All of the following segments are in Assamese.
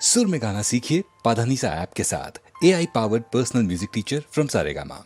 सुर में गाना सीखिए पाधानीसा ऐप के साथ। AI powered personal music teacher from Saregama.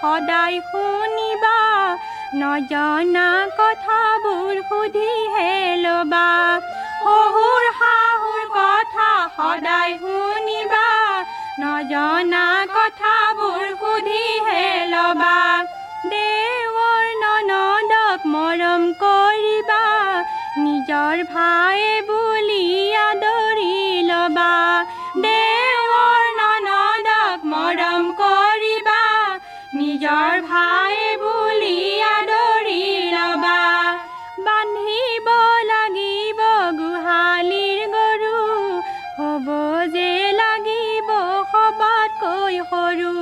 সদায় শুনিবা, নজনা কথাবোৰ সুধিহে ল'বা। শহুৰ শাহুৰ কথা সদায় শুনিবা, নজনা কথাবোৰ সুধিহে ল'বা। দেৱৰ ননদক মৰম কৰি নিজৰ ভাই বুলি আদৰি ল'বা দেৱৰ ননদক মৰম কৰিবা নিজৰ ভাই বুলি আদৰি ল'বা বান্ধিব লাগিব গোহালিৰ গৰু হ'ব যে লাগিব সবাতকৈ সৰু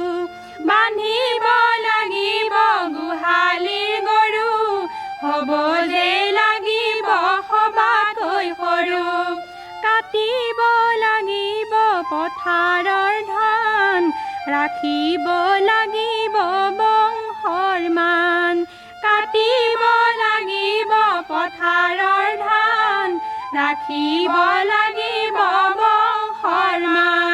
বান্ধিব লাগিব গোহালিৰ গৰু হ'ব যে লাগিব সবাতকৈ সৰু কাটিব লাগিব পথাৰৰ ধান ৰাখিব লাগিব বংশৰ মান কাটিব লাগিব পথাৰৰ ধান ৰাখিব লাগিব বংশৰ মান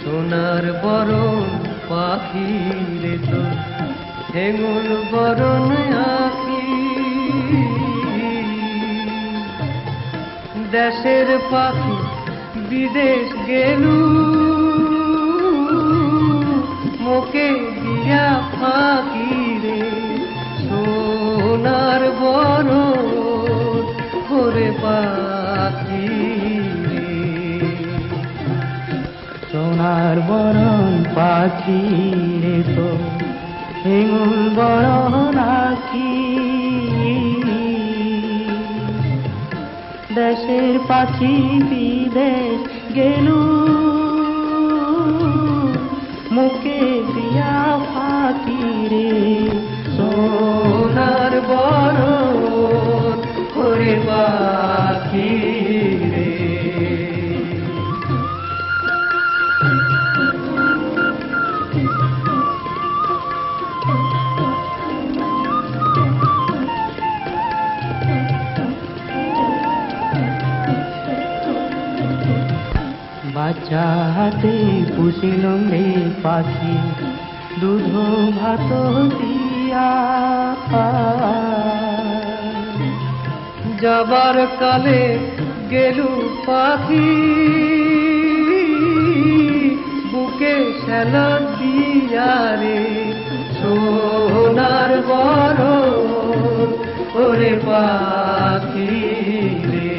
সোনার বরণ পাখিরে তো হেঙুল বরণ আঁকি দেশের পাখি বিদেশ গেলু মোকে দিয়া ফাঁকি রে সোনার বরণ করে পাখি সোনার বরণ পাখি রে তো হেঙুল বরণ আঁকি দেশের পাখি বিদেশ গেলু মুখে দিয়া ফাঁকি রে সোনার বরণ করে পাখি রে বাচ্চা হাতে পুষিলাম রে পাখি দুধ ভাত দিয়া যাবার কালে গেলু পাখি বুকে শ্যালা দিয়া রে সোনার বরণ ওরে পাখি রে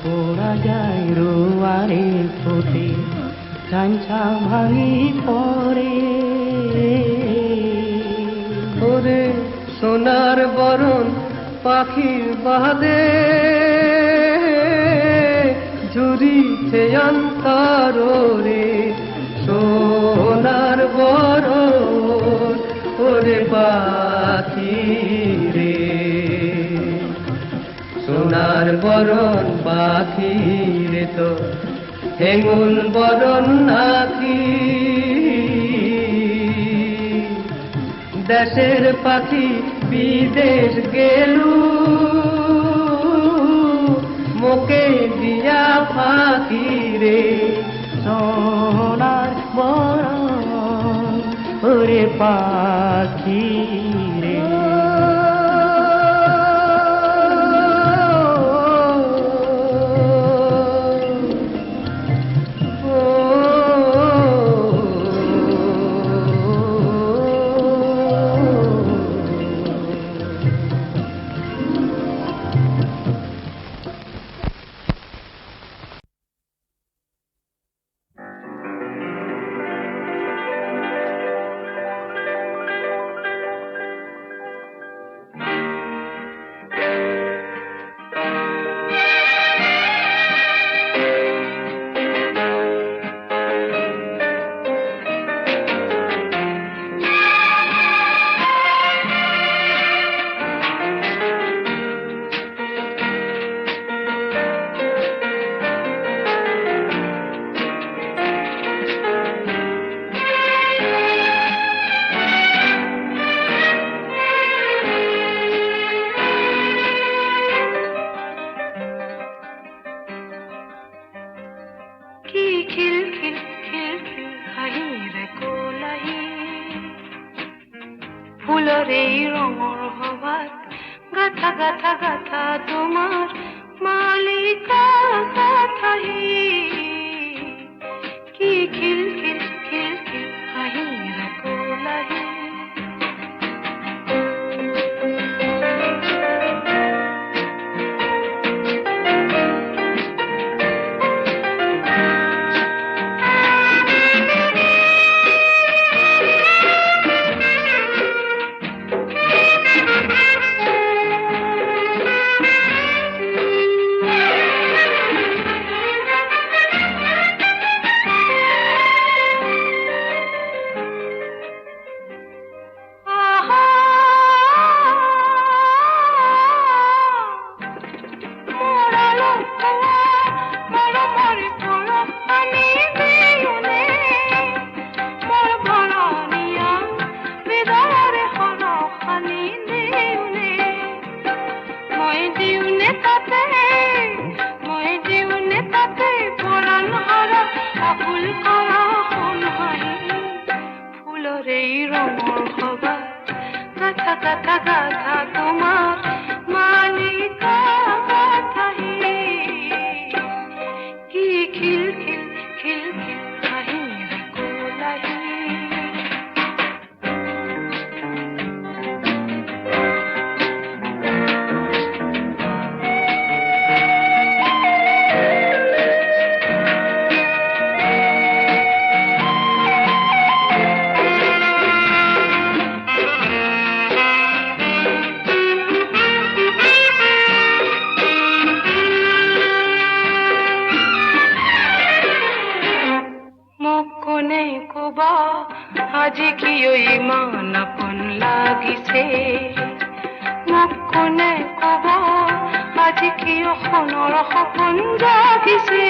পোড়া যায় রোয়ারে ফোটে চাঞ্চা ভাঙি পড়ে ওরে সোনার বরণ পাখির বাদে ঝুরিছে অন্তর রে সোনার বরণ ওরে পাখি রে সোনার বরণ পাখি রে তো হেঙুল বরণ আঁকি দেশের পাখি বিদেশ গেলু মোকে দিয়া ফাঁকি রে সোনার বরণ ওরে পাখি রে ফুলৰ এই ৰঙৰ সভাত গাথা গাথা গাথা তোমাৰ মালিকা কথাহি কি খিল খিল খিল খিল হাঁহিৰে কোলাহি আজি কিয় ইমান আপন লাগিছে মোক কোনে কব আজি কিয় সোণৰ সপোন জাগিছে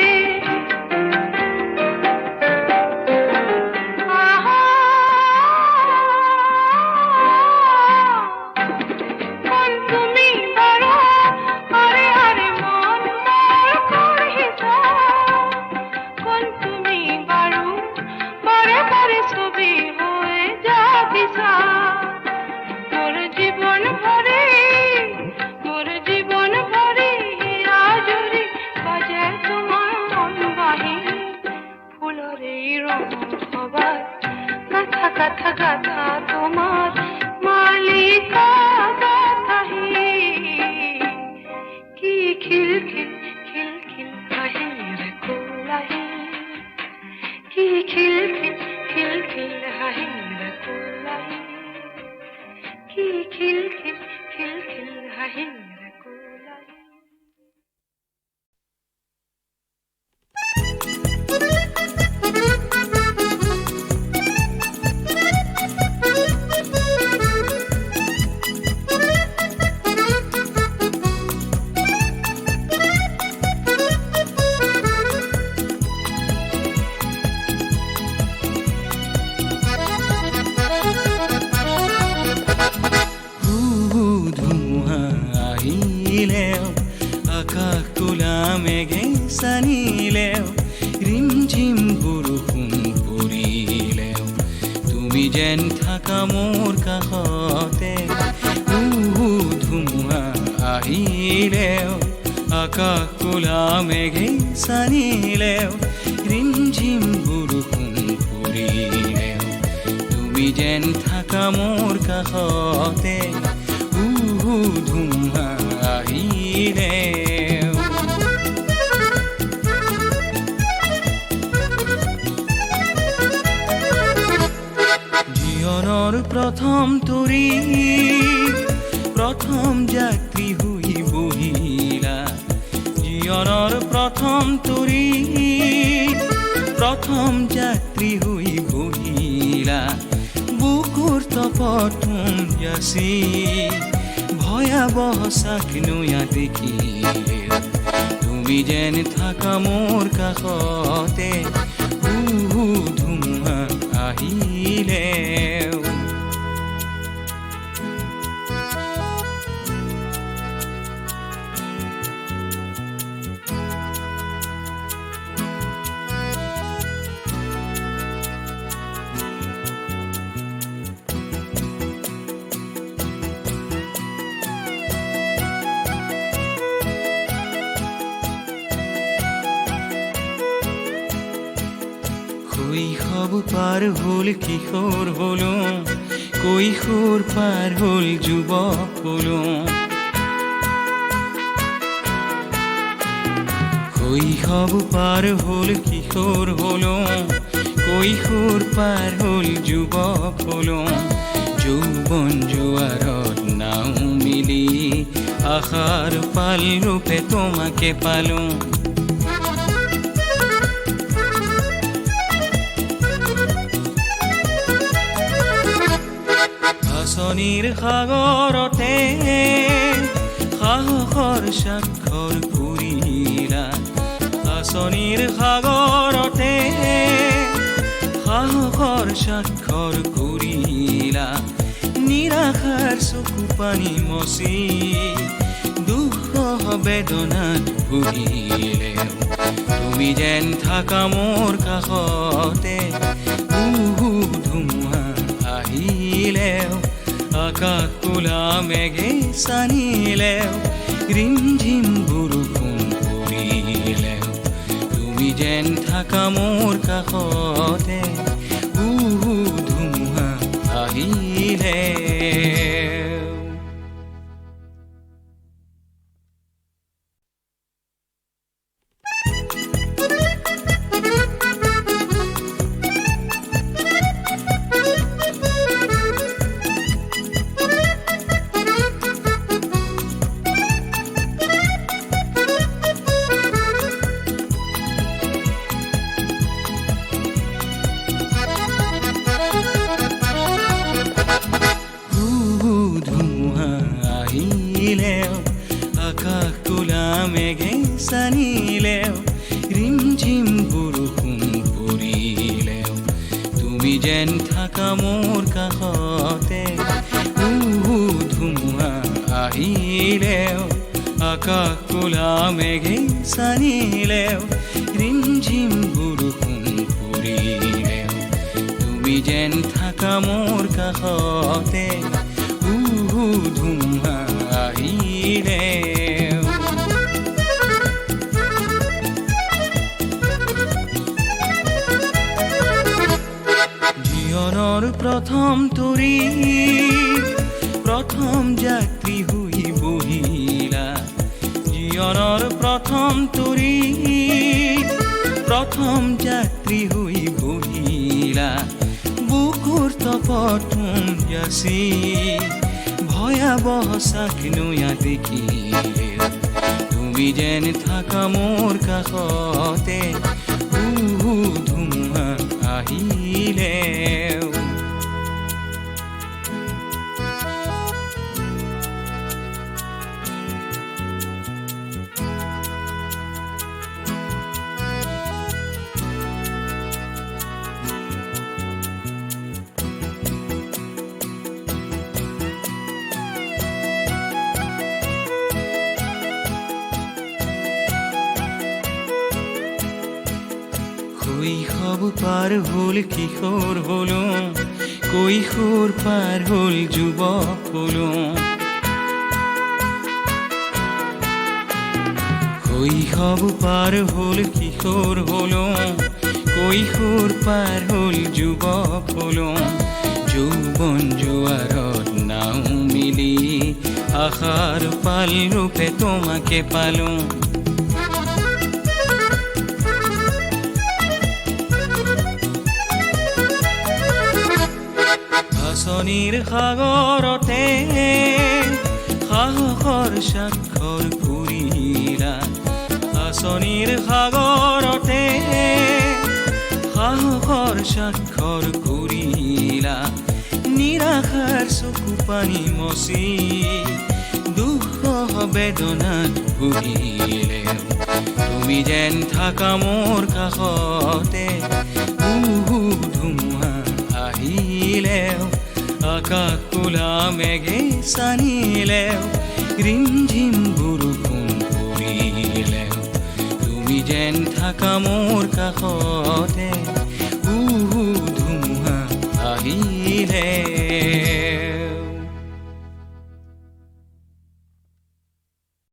গাথা গাথা তোমাৰ মালিকা গাথাহি কি খিল খিল খিল খিল হাঁহিৰে কোলাহি কি খিল খিল খিল খিল হাঁহিৰে কোলাহি কি খিল খিল খিল খিল হাঁহিৰে কোলাহি সানিলেও ৰিমঝিম বৰষুণ পৰিলেও তুমি যেন থাকা মোৰ কাষতে ধুমুহা আহিলেও আকাশ কোলা মেঘে সানিলেও ৰিমঝিম বৰষুণ পৰিলেও তুমি যেন থাকা মোৰ কাষতে ধুমুহা আহিলেও প্ৰথম তৰি প্ৰথম যাত্ৰী হৈ বহিলা জীৱনৰ প্ৰথম তৰি প্ৰথম যাত্ৰী হৈ বহিলা বুকুৰ তপতুম যাচি ভয়াবহ চাক নয়া দেখিলে তুমি যেন থাকা মোৰ কাষতে ধুমুহা আহিলে পাৰ হ'ল কিশোৰ হলো কৈশোৰ পাৰ হ'ল যুৱক হলো শৈশৱ পাৰ হ'ল কিশোৰ হলো কৈশোৰ পাৰ হ'ল যুৱক হলো যৌৱন জোৱাৰত নাও মিলি আশাৰ পাল ৰূপে তোমাকে পালো আঁচনিৰ সাগৰতে সাহসৰ স্বাক্ষৰ কৰিলা আঁচনিৰ সাগৰতে সাহসৰ স্বাক্ষৰ কৰিলা নিৰাশাৰ চকু পানী মচি দুখ বেদনাত ভুগিলে তুমি যেন থাকা মোৰ কাষতে ধুমুহা আহিলেও আকাশ কোলা মেঘে চানিলেও ৰিমঝিম বৰষুণ পৰিলেও তুমি যেন থাকা মোৰ কাষতে ধুমুহা আহিলে আকাশ কোলা মেঘে চানিলেও ৰিমঝিম বৰষুণ পৰিলেও তুমি যেন থাকা মোৰ কাষতে ধুমুহা আহিলেও আকাশ কোলা মেঘে চানিলেও ৰিমঝিম বৰষুণ পৰিলেও তুমি যেন থাকা মোৰ কাষতে ধুমুহা আহিলেও জীৱনৰ প্ৰথম তৰি প্ৰথম যাত্ৰী হৈ বহিলা জীৱনৰ প্ৰথম তৰি প্ৰথম যাত্ৰী হৈ বহিলা বুকুৰ তপতুম যাচি ভয়াবহ চাকনুয়া দেখিলে তুমি যেন থাকা মোৰ কাষতে ধুমুহা আহিলেও শৈশৱ পাৰ হ'ল কিশোৰ হলো কৈশোৰ পাৰ হ'ল যুৱক হলো শৈশৱ পাৰ হ'ল কিশোৰ হলো কৈশোৰ পাৰ হ'ল যুৱক হলো যৌৱন জোৱাৰত নাও মিলি আশাৰ পাল ৰূপে তোমাকে পালো আঁচনিৰ সাগৰতে সাহসৰ স্বাক্ষৰ কৰিলা আঁচনিৰ সাগৰতে সাহসৰ স্বাক্ষৰ কৰিলা নিৰাশাৰ চকু পানী মচি দুখ বেদনাত ভুগিলে তুমি যেন থাকা মোৰ কাষতে ধুমুহা আহিলেও আকাশ কোলা মেঘে চানিলেও ৰিমঝিম বৰষুণ পৰিলেও তুমি যেন থাকা মোৰ কাষতে ধুমুহা আহিলে